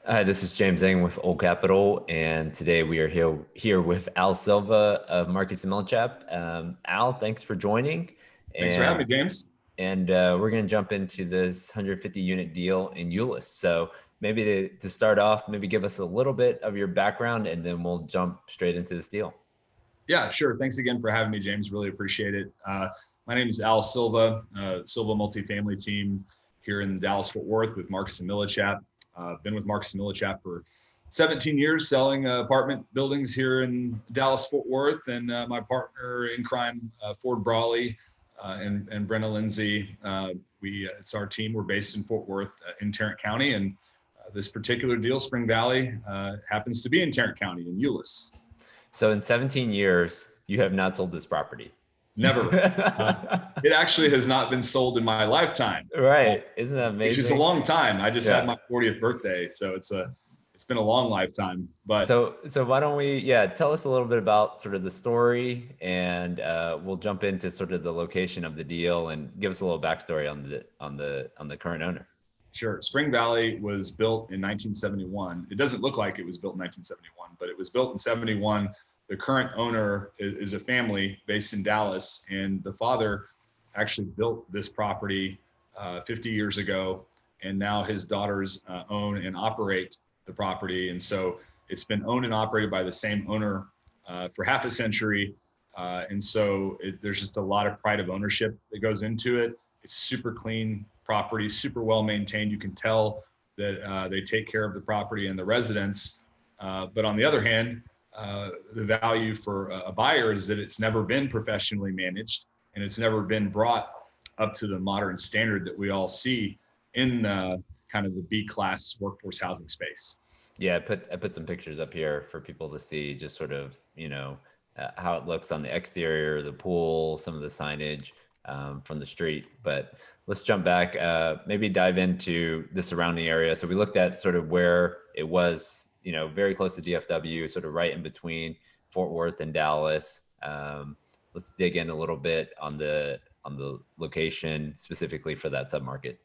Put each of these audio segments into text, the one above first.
Hi, this is James Zhang with Old Capital, and today we are here with Al.Silva of Marcus and Millichap. Al, thanks for joining, Thanks for having and me, James. we're going to jump into this 150 unit deal in Euless. So maybe to start off, maybe give us a little bit of your background, and then we'll jump straight into this deal. Yeah, sure. Thanks again for having me, James. Really appreciate it. My name is Al.Silva, Silva Multifamily team here in Dallas, Fort Worth with Marcus and Millichap. Been with Marcus and Millichap for 17 years, selling apartment buildings here in Dallas, Fort Worth. And my partner in crime, Ford Brawley and Brenna Lindsay, it's our team. We're based in Fort Worth in Tarrant County. And this particular deal, Spring Valley, happens to be in Tarrant County in Euless. So in 17 years, you have not sold this property. Never. It actually has not been sold in my lifetime, Right. Isn't that which is a amazing? long time. I just had Yeah. my 40th birthday, so it's been a long lifetime. But So why don't we, yeah, tell us a little bit about sort of the story, and we'll jump into sort of the location of the deal and give us a little backstory on the current owner. sure, Spring Valley was built in 1971. It doesn't look like it was built in 1971, but it was built in 71. The current owner is a family based in Dallas, and the father actually built this property 50 years ago, and now his daughters own and operate the property. And so it's been owned and operated by the same owner for half a century. And so there's just a lot of pride of ownership that goes into it. It's super clean property, super well maintained. You can tell that they take care of the property and the residents. But on the other hand, the value for a buyer is that it's never been professionally managed and it's never been brought up to the modern standard that we all see in kind of the B class workforce housing space. Yeah, I put some pictures up here for people to see, just sort of, how it looks on the exterior, the pool, some of the signage from the street. But let's jump back, maybe dive into the surrounding area. So we looked at sort of where it was, very close to DFW, sort of right in between Fort Worth and Dallas. Let's dig in a little bit on the location specifically for that submarket.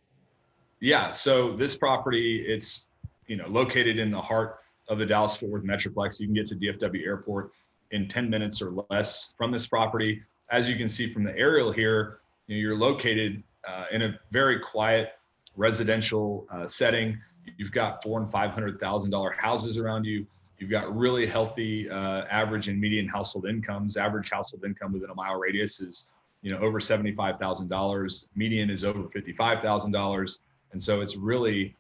Yeah, so this property, it's located in the heart of the Dallas-Fort Worth Metroplex. You can get to DFW Airport in 10 minutes or less from this property. As you can see from the aerial here, you're located in a very quiet residential setting. You've got $400,000 and $500,000 houses around you. You've got really healthy average and median household incomes. Average household income within a mile radius is over $75,000. Median is over $55,000. And so it's really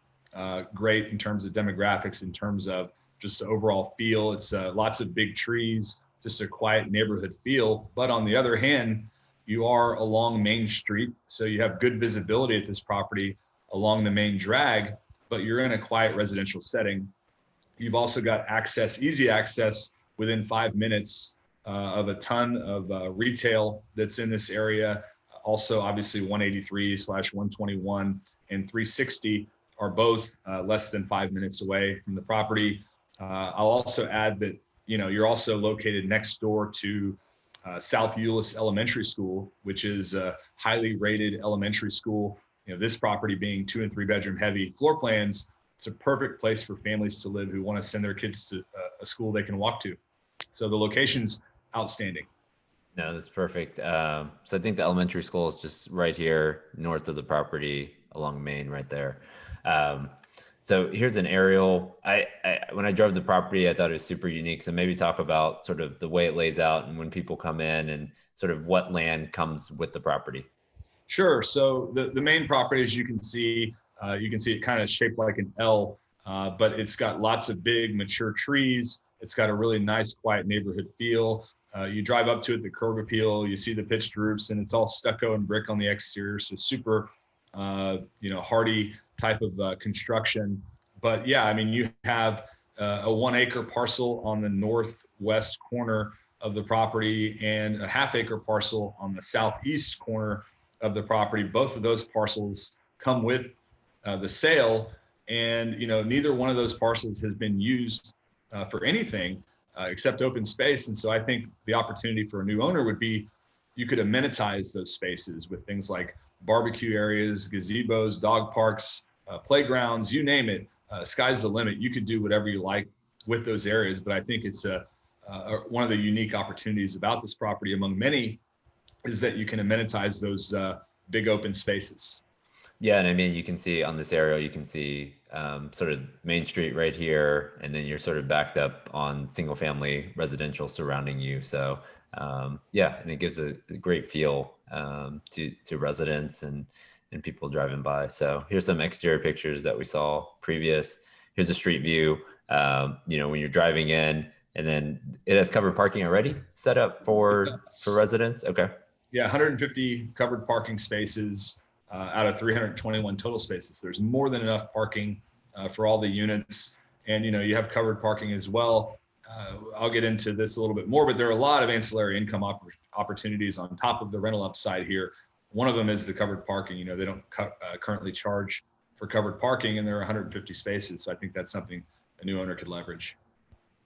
great in terms of demographics, in terms of just the overall feel. It's lots of big trees, just a quiet neighborhood feel. But on the other hand, you are along Main Street, so you have good visibility at this property along the main drag, but you're in a quiet residential setting. You've also got access, easy access within 5 minutes of a ton of retail that's in this area. Also, obviously 183/121 and 360 are both less than 5 minutes away from the property. I'll also add that you're also located next door to South Euless Elementary School, which is a highly rated elementary school. This property being 2 and 3 bedroom heavy floor plans, it's a perfect place for families to live who want to send their kids to a school they can walk to. So the location's outstanding. No, that's perfect. So I think the elementary school is just right here north of the property along Main right there. Um, so here's an aerial. When I drove the property, I thought it was super unique. So maybe talk about sort of the way it lays out and when people come in and sort of what land comes with the property. Sure. So the main property, as you can see it kind of shaped like an L, but it's got lots of big mature trees. It's got a really nice, quiet neighborhood feel. You drive up to it, the curb appeal, you see the pitched roofs, and it's all stucco and brick on the exterior. So super, hardy type of construction. But yeah, I mean, you have a 1 acre parcel on the northwest corner of the property and a half-acre parcel on the southeast corner of the property. Both of those parcels come with the sale, and neither one of those parcels has been used for anything except open space. And so I think the opportunity for a new owner would be you could amenitize those spaces with things like barbecue areas, gazebos, dog parks, playgrounds, you name it. sky's the limit. You could do whatever you like with those areas, but I think it's one of the unique opportunities about this property among many is that you can amenitize those big open spaces. Yeah, and I mean, you can see on this aerial, you can see sort of Main Street right here, and then you're sort of backed up on single family residential surrounding you. So yeah, and it gives a great feel to residents and people driving by. So here's some exterior pictures that we saw previous. Here's a street view. When you're driving in, and then it has covered parking already set up for residents. Okay. Yeah, 150 covered parking spaces out of 321 total spaces. There's more than enough parking for all the units. And, you have covered parking as well. I'll get into this a little bit more, but there are a lot of ancillary income opportunities on top of the rental upside here. One of them is the covered parking. They don't currently charge for covered parking, and there are 150 spaces. So I think that's something a new owner could leverage.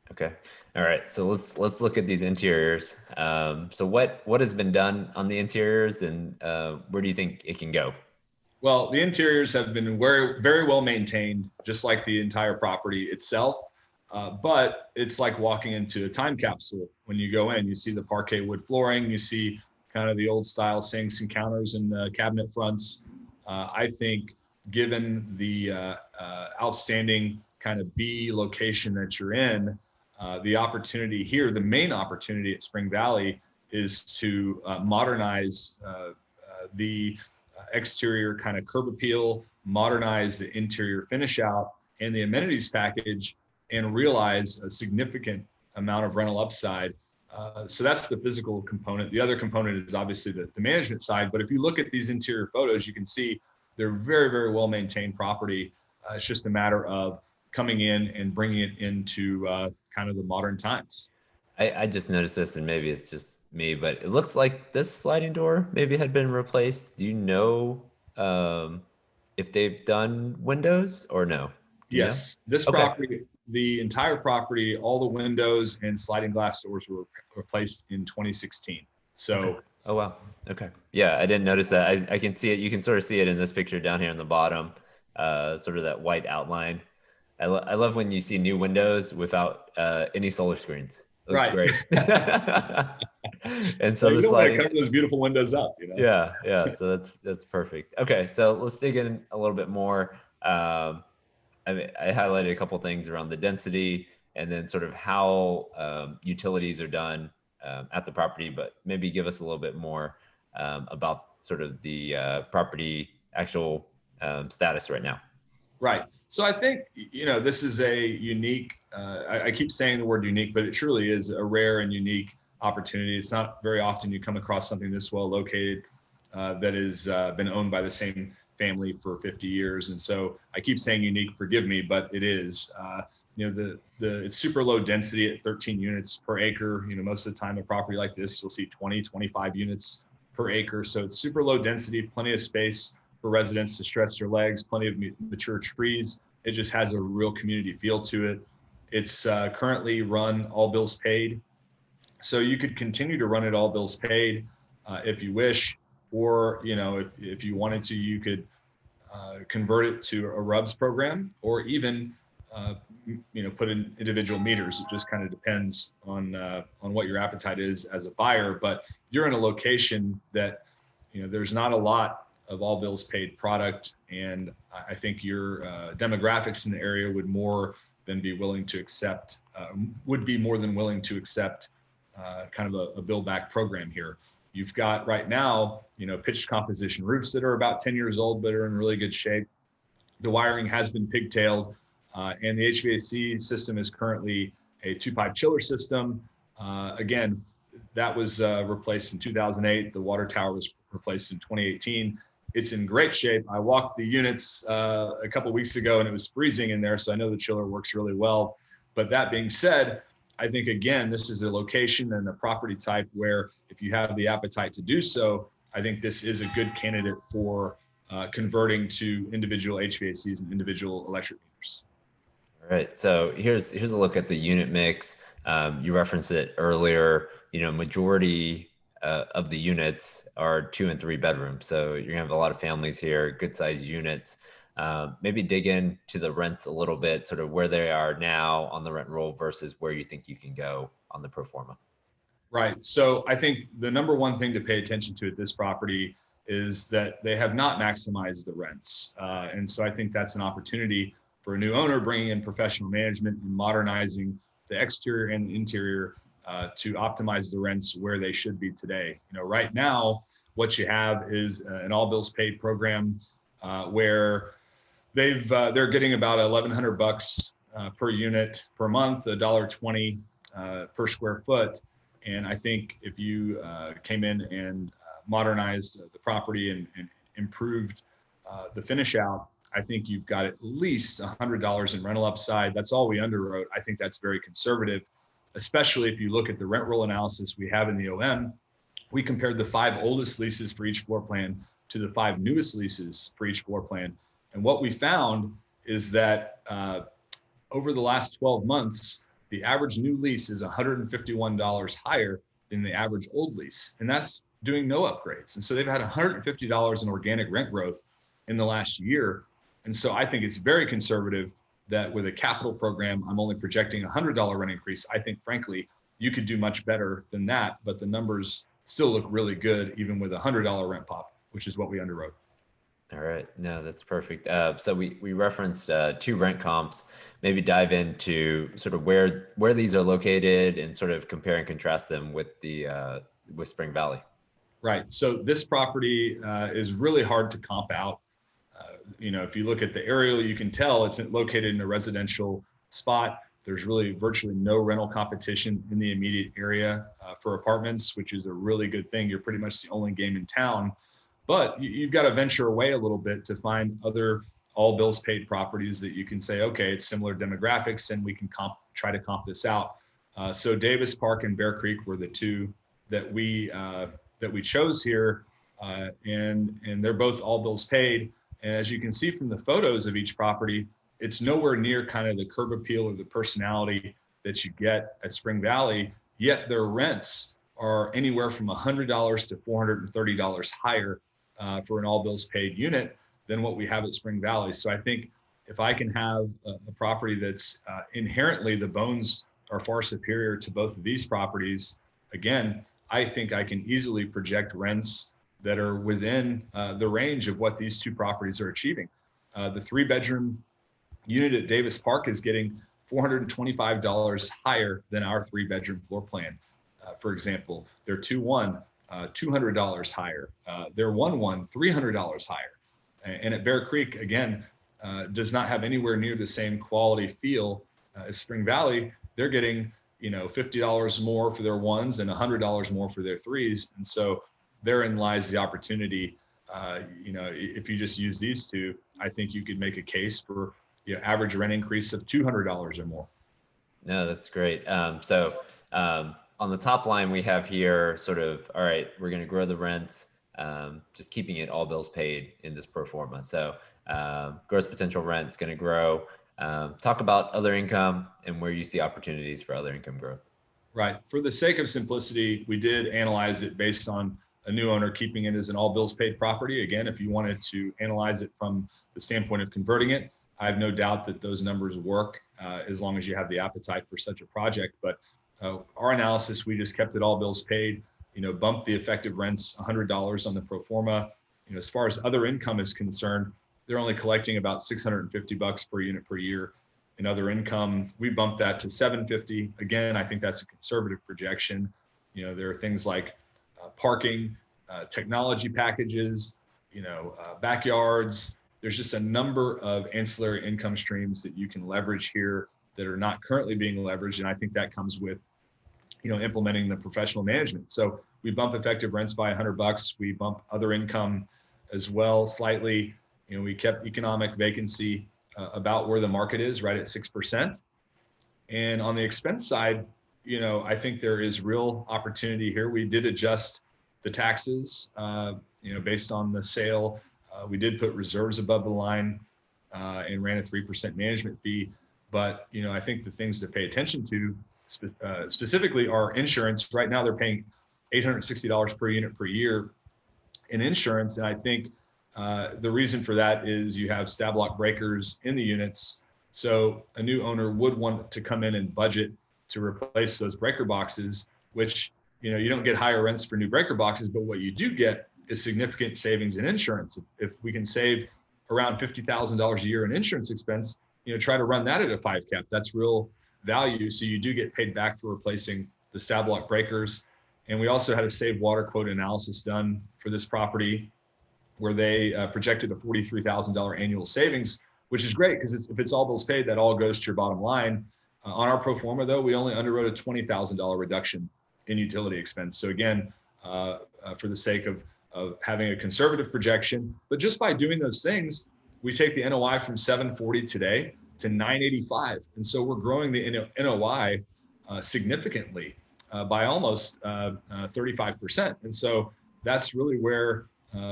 Okay. All right. So let's look at these interiors. So what has been done on the interiors, and where do you think it can go? Well, the interiors have been very, very well maintained, just like the entire property itself. But it's like walking into a time capsule. When you go in, you see the parquet wood flooring, you see kind of the old style sinks and counters and cabinet fronts. I think given the outstanding kind of B location that you're in, the opportunity here, the main opportunity at Spring Valley is to modernize the exterior kind of curb appeal, modernize the interior finish out and the amenities package, and realize a significant amount of rental upside. So that's the physical component. The other component is obviously the management side. But if you look at these interior photos, you can see they're very, very well maintained property. It's just a matter of coming in and bringing it into kind of the modern times. I just noticed this, and maybe it's just me, but it looks like this sliding door maybe had been replaced. Do you know if they've done windows or no? Do you know? Yes, this Okay. property, the entire property, all the windows and sliding glass doors were replaced in 2016. Okay. So Oh wow. Okay. Yeah, I didn't notice that. I can see it. You can sort of see it in this picture down here in the bottom, sort of that white outline. I love when you see new windows without any solar screens. It looks right. great. And So so you the don't want to sliding, cover those beautiful windows up. yeah, yeah. So that's perfect. Okay, so let's dig in a little bit more. I highlighted a couple things around the density and then sort of how utilities are done at the property, but maybe give us a little bit more about sort of the property actual status right now. Right. So I think, this is a unique, I keep saying the word unique, but it truly is a rare and unique opportunity. It's not very often you come across something this well located that has been owned by the same family for 50 years. And so I keep saying unique, forgive me, but it is. It's super low density at 13 units per acre. Most of the time a property like this, you'll see 20, 25 units per acre. So it's super low density, plenty of space for residents to stretch their legs, plenty of mature trees. It just has a real community feel to it. It's currently run all bills paid. So you could continue to run it all bills paid if you wish, or, if you wanted to, you could convert it to a RUBS program, or even, put in individual meters. It just kind of depends on what your appetite is as a buyer. But you're in a location that, there's not a lot of all bills paid product. And I think your demographics in the area would be more than willing to accept kind of a build back program here. You've got right now, pitched composition roofs that are about 10 years old, but are in really good shape. The wiring has been pigtailed, and the HVAC system is currently a 2-pipe chiller system. Again, that was replaced in 2008. The water tower was replaced in 2018. It's in great shape. I walked the units a couple of weeks ago and it was freezing in there. So I know the chiller works really well. But that being said, I think, again, this is a location and a property type where if you have the appetite to do so, I think this is a good candidate for converting to individual HVACs and individual electric meters. All right. So here's a look at the unit mix. You referenced it earlier. Majority of the units are 2 and 3 bedrooms. So you're gonna have a lot of families here, good sized units. Maybe dig into the rents a little bit, sort of where they are now on the rent roll versus where you think you can go on the pro forma. Right. So I think the number one thing to pay attention to at this property is that they have not maximized the rents. And so I think that's an opportunity for a new owner bringing in professional management and modernizing the exterior and the interior to optimize the rents where they should be today. Right now, what you have is an all bills paid program where they're getting about $1,100 per unit per month, $1.20 per square foot. And I think if you came in and modernized the property and improved the finish out, I think you've got at least $100 in rental upside. That's all we underwrote. I think that's very conservative, especially if you look at the rent roll analysis we have in the OM. We compared the 5 oldest leases for each floor plan to the 5 newest leases for each floor plan. And what we found is that over the last 12 months, the average new lease is $151 higher than the average old lease. And that's doing no upgrades. And so they've had $150 in organic rent growth in the last year. And so I think it's very conservative that with a capital program, I'm only projecting $100 rent increase. I think, frankly, you could do much better than that, but the numbers still look really good, even with a $100 rent pop, which is what we underwrote. All right. No, that's perfect. So we referenced 2 rent comps. Maybe dive into sort of where these are located and sort of compare and contrast them with the with Spring Valley. Right. So this property is really hard to comp out. If you look at the aerial, you can tell it's located in a residential spot. There's really virtually no rental competition in the immediate area for apartments, which is a really good thing. You're pretty much the only game in town. But you've got to venture away a little bit to find other all bills paid properties that you can say, okay, it's similar demographics and we can try to comp this out. So Davis Park and Bear Creek were the 2 that we chose here, and they're both all bills paid. And as you can see from the photos of each property, it's nowhere near kind of the curb appeal or the personality that you get at Spring Valley, yet their rents are anywhere from $100 to $430 higher for an all bills paid unit than what we have at Spring Valley. So I think if I can have a property that's inherently the bones are far superior to both of these properties, again, I think I can easily project rents that are within the range of what these 2 properties are achieving. The 3-bedroom unit at Davis Park is getting $425 higher than our 3-bedroom floor plan. For example, their 2-1, $200 higher. Their 1-1, $300 higher. And at Bear Creek, again, does not have anywhere near the same quality feel as Spring Valley. They're getting, $50 more for their 1s and $100 more for their 3s. And so therein lies the opportunity. If you just use these 2, I think you could make a case for average rent increase of $200 or more. No, that's great. On the top line, we have here sort of, all right, we're going to grow the rents, just keeping it all bills paid in this pro forma. So gross potential rent is going to grow. Talk about other income and where you see opportunities for other income growth. Right. For the sake of simplicity, we did analyze it based on a new owner keeping it as an all bills paid property. Again, if you wanted to analyze it from the standpoint of converting it, I have no doubt that those numbers work as long as you have the appetite for such a project. But our analysis, we just kept it all bills paid, bumped the effective rents $100 on the pro forma. As far as other income is concerned, they're only collecting about $650 per unit per year in other income. We bumped that to $750. Again, I think that's a conservative projection. There are things like parking, technology packages, backyards. There's just a number of ancillary income streams that you can leverage here that are not currently being leveraged. And I think that comes with, implementing the professional management. So we bump effective rents by $100. We bump other income as well slightly. We kept economic vacancy about where the market is, right at 6%. And on the expense side, I think there is real opportunity here. We did adjust the taxes, based on the sale. We did put reserves above the line and ran a 3% management fee. But, I think the things to pay attention to specifically are insurance. Right now, they're paying $860 per unit per year in insurance. And I think The reason for that is you have stab lock breakers in the units. So a new owner would want to come in and budget to replace those breaker boxes, which, you don't get higher rents for new breaker boxes, but what you do get is significant savings in insurance. If we can save around $50,000 a year in insurance expense, try to run that at a 5 cap. That's real value. So you do get paid back for replacing the stab lock breakers. And we also had a save water quote analysis done for this property where they projected a $43,000 annual savings, which is great because if it's all bills paid, that all goes to your bottom line. On our pro forma, though, we only underwrote a $20,000 reduction in utility expense. So again, for the sake of having a conservative projection, but just by doing those things, we take the NOI from 740 today to 985. And so we're growing the NOI significantly by almost 35%. And so that's really where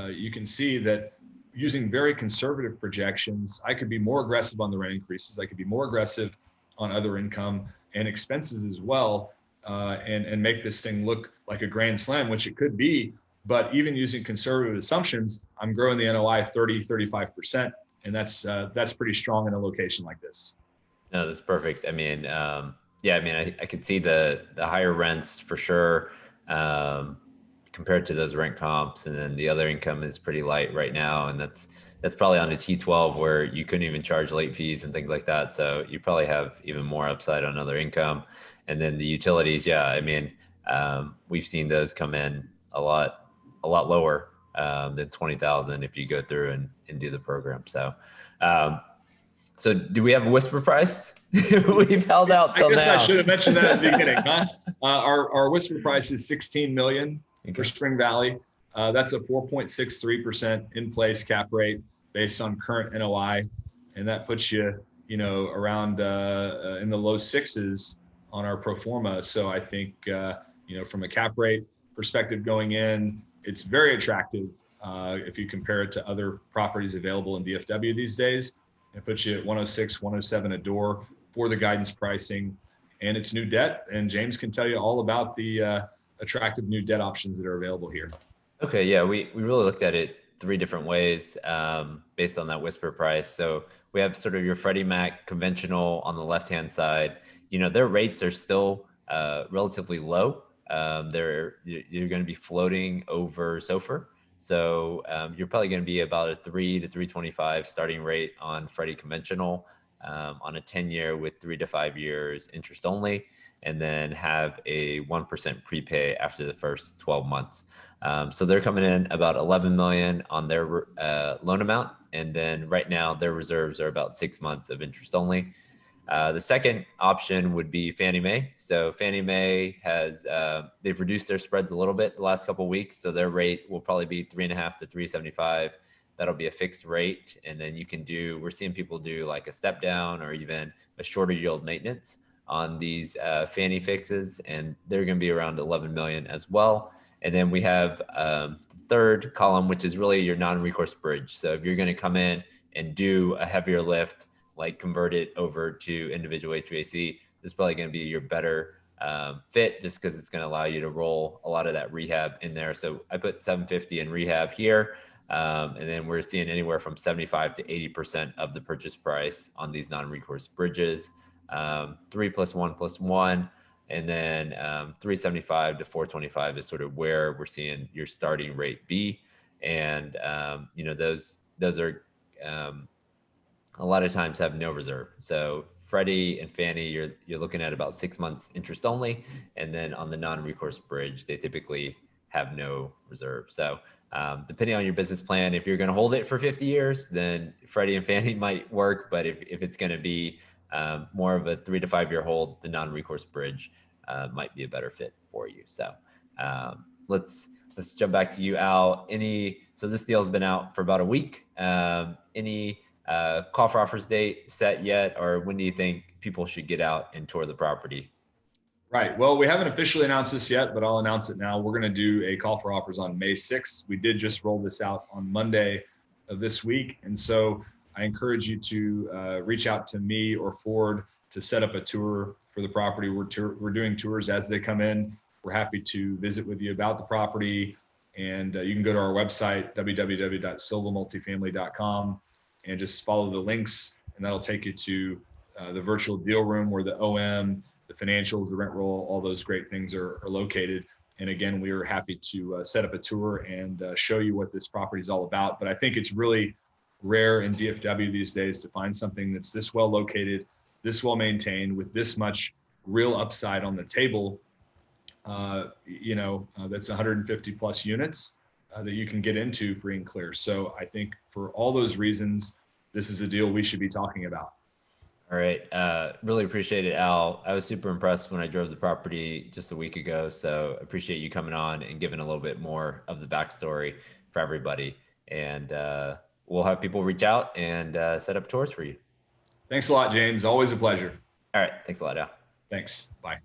you can see that using very conservative projections, I could be more aggressive on the rent increases. I could be more aggressive on other income and expenses as well, and make this thing look like a grand slam, which it could be. But even using conservative assumptions, I'm growing the NOI 35%. And that's pretty strong in a location like this. No, that's perfect. I mean, yeah, I mean, I could see the higher rents for sure, compared to those rent comps, and then the other income is pretty light right now, and that's probably on a T12 where you couldn't even charge late fees and things like that. So you probably have even more upside on other income, and then the utilities. Yeah, I mean, we've seen those come in a lot lower than 20,000 if you go through and do the program. So. So do we have a whisper price? We've held out till I guess now. I should have mentioned that at the beginning, huh? Our whisper price is $16 million for Spring Valley. That's a 4.63% in place cap rate based on current NOI. And that puts you, around in the low sixes on our pro forma. So I think, from a cap rate perspective going in, it's very attractive if you compare it to other properties available in DFW these days. It puts you at 106, 107 a door for the guidance pricing, and it's new debt. And James can tell you all about the attractive new debt options that are available here. Okay, yeah, we really looked at it three different ways based on that whisper price. So we have sort of your Freddie Mac conventional on the left-hand side. Their rates are still relatively low. You're going to be floating over SOFR. So you're probably going to be about a 3 to 325 starting rate on Freddie conventional on a 10-year with 3 to 5 years interest only, and then have a 1% prepay after the first 12 months. So they're coming in about 11 million on their loan amount, and then right now their reserves are about 6 months of interest only. The second option would be Fannie Mae. So Fannie Mae has, they've reduced their spreads a little bit the last couple of weeks. So their rate will probably be 3.5 to 375. That'll be a fixed rate. And then we're seeing people do like a step down or even a shorter yield maintenance on these Fannie fixes. And they're going to be around 11 million as well. And then we have the third column, which is really your non-recourse bridge. So if you're going to come in and do a heavier lift, like convert it over to individual HVAC, this is probably going to be your better fit, just because it's going to allow you to roll a lot of that rehab in there. So I put 750 in rehab here, and then we're seeing anywhere from 75 to 80% of the purchase price on these non-recourse bridges, 3 plus 1 plus 1, and then 375 to 425 is sort of where we're seeing your starting rate be, and those are a lot of times have no reserve. So Freddie and Fannie, you're looking at about 6 months interest only, and then on the non-recourse bridge, they typically have no reserve. So depending on your business plan, if you're going to hold it for 50 years, then Freddie and Fannie might work. But if it's going to be more of a 3 to 5 year hold, the non-recourse bridge might be a better fit for you. So let's jump back to you, Al. So this deal's been out for about a week. Any call for offers date set yet, or when do you think people should get out and tour the property? Right. Well, we haven't officially announced this yet, but I'll announce it now. We're going to do a call for offers on May 6th. We did just roll this out on Monday of this week. And so I encourage you to reach out to me or Ford to set up a tour for the property. We're doing tours as they come in. We're happy to visit with you about the property And you can go to our website, www.silvamultifamily.com, and just follow the links, and that'll take you to the virtual deal room where the OM, the financials, the rent roll, all those great things are located. And again, we are happy to set up a tour and show you what this property is all about. But I think it's really rare in DFW these days to find something that's this well located, this well maintained, with this much real upside on the table. That's 150 plus units that you can get into free and clear. So I think for all those reasons, this is a deal we should be talking about. All right. Really appreciate it, Al. I was super impressed when I drove the property just a week ago. So appreciate you coming on and giving a little bit more of the backstory for everybody. And we'll have people reach out and set up tours for you. Thanks a lot, James. Always a pleasure. All right. Thanks a lot, Al. Thanks. Bye.